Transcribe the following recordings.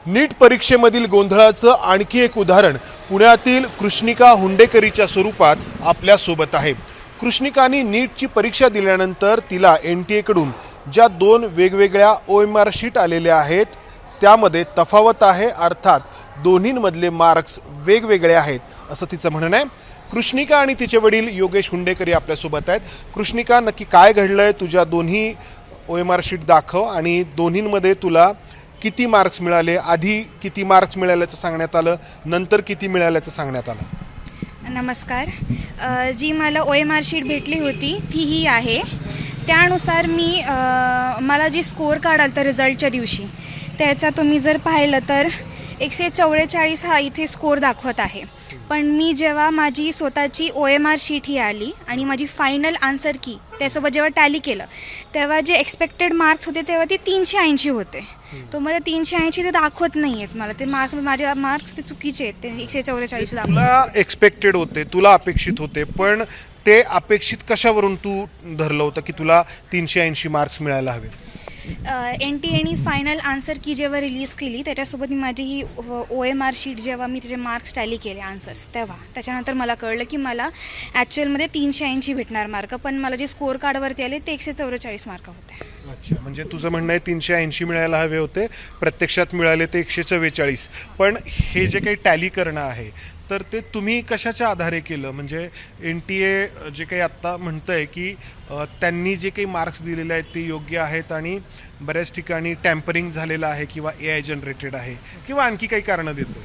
नीट परीक्षेमधील गोंधळाचं आणखी एक उदाहरण पुण्यातील कृष्णिका हुंडेकरीच्या स्वरूपात आपल्यासोबत आहे। कृष्णिकाने नीटची परीक्षा दिल्यानंतर तिला NTA कडून ज्या दोन वेगवेगळ्या OMR शीट आलेल्या आहेत त्यामध्ये तफावत आहे, अर्थात दोन्हींमधले मार्क्स वेगवेगळे आहेत असं तिचं म्हणणं आहे। कृष्णिका आणि तिचे वडील योगेश हुंडेकरी आपल्यासोबत आहेत। कृष्णिका, नक्की काय घडलंय? तुझ्या दोन्ही OMR शीट दाखव आणि दोन्हींमध्ये तुला किती मार्क्स मिळाले, आधी किती मार्क्स मिळाल्याचं सांगण्यात आलं, नंतर किती मिळाल्याचं सांगण्यात आलं? नमस्कार। जी मला OMR शीट भेटली होती ती ही आहे। त्यानुसार मला जी स्कोअर कार्ड आलं रिझल्टच्या दिवशी त्याचा तुम्ही जर पाहिलं तर 144 हा इथे स्कोअर दाखवत आहे। पण मी जेव्हा माझी स्वतःची OMR शीट ही आली आणि माझी फायनल आन्सर की त्यासोबत जेव्हा टॅली केलं तेव्हा जे एक्सपेक्टेड मार्क्स होते तेव्हा ते 380 होते। तो मला 380 ते दाखवत नाही आहेत, मला ते माझे मार्क्स ते चुकीचे आहेत, ते 144 दाखवत। तुला एक्सपेक्टेड होते, तुला अपेक्षित होते, पण ते अपेक्षित कशावरून तू धरलं होतं की तुला 380 मार्क्स मिळायला हवे? NTA फायनल आन्सर की जेव्हा रिलीज केली त्याच्यासोबत माझी ही OMR शीट जेव्हा मी त्याचे मार्क्स टॅली केले आन्सर्स तेव्हा त्याच्यानंतर मला कळलं की मला ॲक्च्युअलमध्ये 380 भेटणार मार्क, पण मला जे स्कोअर कार्डवरती आले ते 144 मार्क होते। अच्छा, म्हणजे तुझं म्हणणं आहे 380 मिळायला हवे होते, प्रत्यक्षात मिळाले ते 144। पण हे जे काही टॅली करणं आहे तर ते तुम्ही कशाच्या आधारे केलं? म्हणजे NTA जे काही आत्ता म्हणतंय की त्यांनी जे काही मार्क्स दिलेले आहेत ते योग्य आहेत आणि बऱ्याच ठिकाणी टॅम्परिंग झालेलं आहे किंवा AI जनरेटेड आहे किंवा आणखी काही कारणं देतो?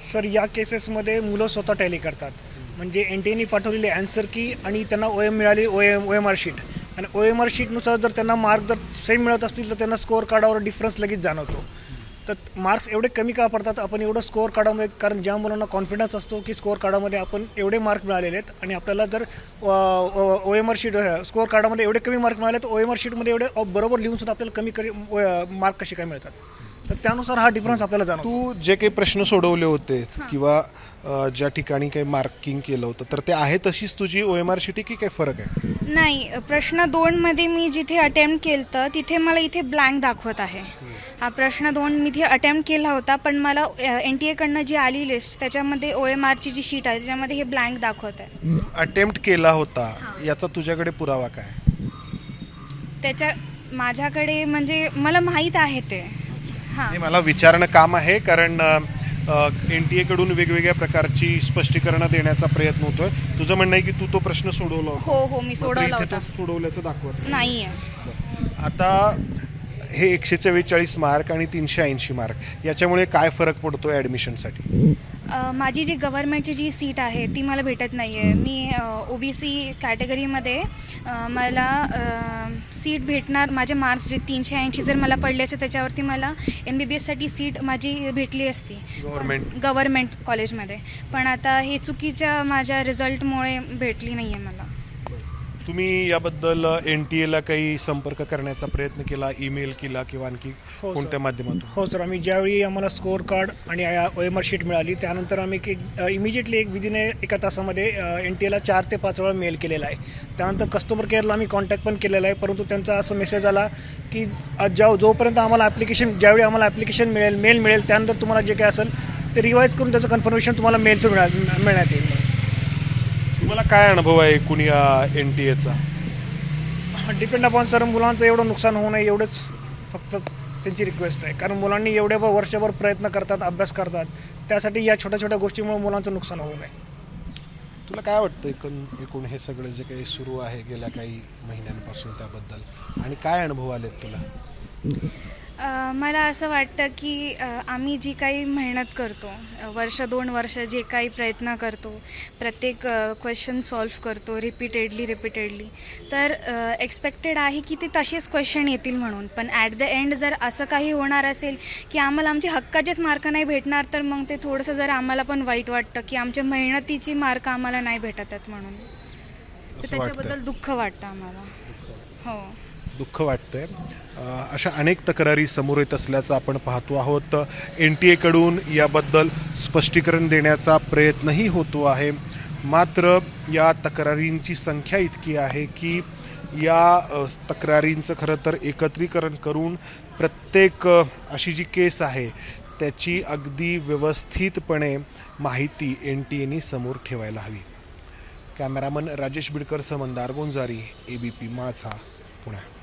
सर, या केसेसमध्ये मुलं स्वतः टॅली करतात, म्हणजे NTA पाठवलेली आन्सर की आणि त्यांना मिळाली OMR शीट, आणि OMR शीटनुसार जर त्यांना मार्क जर सेम मिळत असतील तर त्यांना स्कोअर कार्डावर डिफरन्स लगेच जाणवतो। तर मार्क्स एवढे कमी का पडतात आपण एवढं स्कोअर कार्डामध्ये? कारण ज्या मुलांना कॉन्फिडन्स असतो की स्कोअर कार्डामध्ये आपण एवढे मार्क मिळालेले आहेत आणि आपल्याला जर OMR शीट स्कोअर कार्डामध्ये एवढे कमी मार्क मिळाले तर OMR शीटमध्ये एवढे बरोबर लिहून सुद्धा आपल्याला कमी मार्क कसे काय मिळतात, तर त्यानुसार हा डिफरन्स आपल्याला जाणवतो। तू जे काही प्रश्न सोडवले होते किंवा ज्या ठिकाणी काही मार्किंग केलं होतं तर ते आहे तशीच तुझी OMR शीट की काही फरक आहे? नाही, प्रश्न 2 मध्ये मी जिथे अटेम्प्ट केलं तर तिथे मला इथे ब्लँक दाखवत आहे। हा प्रश्न 2 मी इथे अटेम्प्ट केला होता, पण मला NTA कडनं जी आली लिस्ट त्याच्यामध्ये OMR ची जी शीट आहे त्याच्यामध्ये हे ब्लँक दाखवत आहे। अटेम्प्ट केला होता याचा तुझ्याकडे पुरावा काय? त्याच्या माझ्याकडे म्हणजे मला माहीत आहे ते। हां, मला विचारणं काम आहे, कारण NTA कडून वेगवेगळ्या प्रकारची स्पष्टीकरणं देण्याचा प्रयत्न होतोय। तुझं म्हणणं आहे की तू तो प्रश्न सोडवला होता? हो मी सोडवला इथे होता। तो सोडवल्याचं दाखवत नाही आहे। आता हे 144 मार्क आणि 380 मार्क याच्यामुळे काय फरक पडतोय ॲडमिशनसाठी? माझी जी गव्हर्नमेंटची जी सीट आहे ती मला भेटत नाही आहे। मी OBC कॅटेगरीमध्ये मला सीट भेटणार, माझे मार्क्स जे 380 जर मला पडले असते त्याच्यावरती मला MBBSसाठी सीट माझी भेटली असती गव्हर्नमेंट कॉलेजमध्ये, पण आता हे चुकीच्या माझ्या रिझल्टमुळे भेटली नाही आहे मला। तुम्ही याबद्दल NTA काही संपर्क करण्याचा प्रयत्न केला, ईमेल केला किंवा आणखी कोणत्या माध्यमातून? हो सर, आम्ही ज्यावेळी आम्हाला स्कोअर कार्ड आणि OMR शीट मिळाली त्यानंतर आम्ही इमिजिएटली विदिन एका तासामध्ये NTA 4 ते 5 वेळा मेल केलेला आहे। त्यानंतर कस्टमर केअरला आम्ही कॉन्टॅक्ट पण केलेला आहे, परंतु त्यांचा असं मेसेज आला की जोपर्यंत आम्हाला ज्यावेळी आम्हाला ॲप्लिकेशन मिळेल, मेल मिळेल, त्यानंतर तुम्हाला जे काय असेल ते रिवाईज करून त्याचं कन्फर्मेशन तुम्हाला मेल थ्रू मिळण्यात येईल। तुम्हाला काय अनुभव आहे एकूण या NTAचा? डिपेंड अपॉन सर, मुलांचं एवढं नुकसान होऊ नये एवढंच फक्त त्यांची रिक्वेस्ट आहे, कारण मुलांनी एवढे वर्षभर प्रयत्न करतात, अभ्यास करतात, त्यासाठी या छोट्या छोट्या गोष्टीमुळे मुलांचं नुकसान होऊ नये। तुला काय वाटतं एकूण हे सगळं जे काही सुरू आहे गेल्या काही महिन्यांपासून त्याबद्दल, आणि काय अनुभव आलेत तुला? मला असं वाटतं की आम्ही जी काही मेहनत करतो, वर्ष 2 वर्ष जे काही प्रयत्न करतो, प्रत्येक क्वेश्चन सॉल्व्ह करतो रिपीटेडली, तर एक्सपेक्टेड आहे की ते तसेच क्वेश्चन येतील म्हणून, पण ॲट द एंड जर असं काही होणार असेल की आम्हाला आमचे हक्काचेच मार्क नाही भेटणार तर मग ते थोडंसं जर आम्हाला पण वाईट वाटतं की आमच्या मेहनतीची मार्क आम्हाला नाही भेटत आहेत म्हणून, तर त्याच्याबद्दल दुःख वाटतं आम्हाला। हो, दुःख वाटतंय। अशा अनेक तक्रारी समोर येत असल्याचं आपण पाहतो आहोत। NTA कडून याबद्दल स्पष्टीकरण देण्याचा प्रयत्नही होतो आहे, मात्र या तक्रारींची संख्या इतकी आहे की या तक्रारींचं खरं तर एकत्रीकरण करून प्रत्येक अशी जी केस आहे त्याची अगदी व्यवस्थितपणे माहिती NTA समोर ठेवायला हवी. कॅमेरामन राजेश बिडकरसह मंदार गोंजारी, ABP माझा, पुणे.